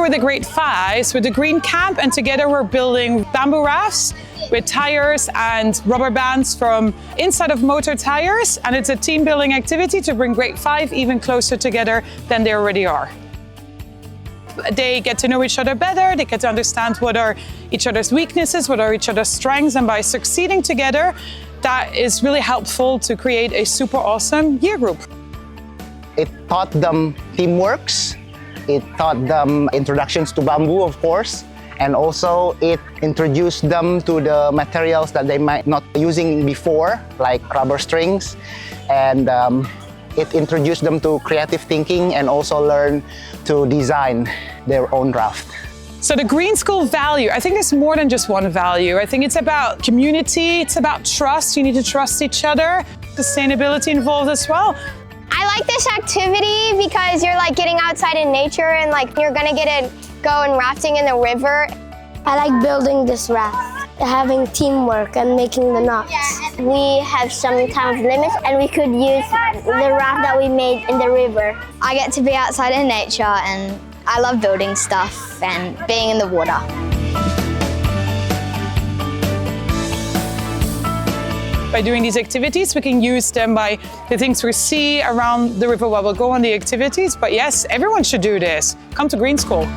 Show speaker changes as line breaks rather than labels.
with the grade 5s with the green camp, and together we're building bamboo rafts with tires and rubber bands from inside of motor tires, and it's a team building activity to bring grade 5 even closer together than they already are. They get to know each other better, they get to understand what are each other's weaknesses, what are each other's strengths, and by succeeding together, that is really helpful to create a super awesome year group.
It taught them teamwork, it taught them introductions to bamboo, of course, and also it introduced them to the materials that they might not be using before, like rubber strings, and it introduced them to creative thinking and also learn to design their own raft.
So the Green School value, I think there's more than just one value. I think it's about community, it's about trust. You need to trust each other. Sustainability involved as well.
I like this activity because you're like getting outside in nature and like you're gonna get to go and rafting in the river.
I like building this raft, having teamwork and making the knots.
We have some kind of limits and we could use the raft that we made in the river.
I get to be outside in nature and I love building stuff and being in the water.
By doing these activities, we can use them by the things we see around the river while we'll go on the activities. But yes, everyone should do this. Come to Green School.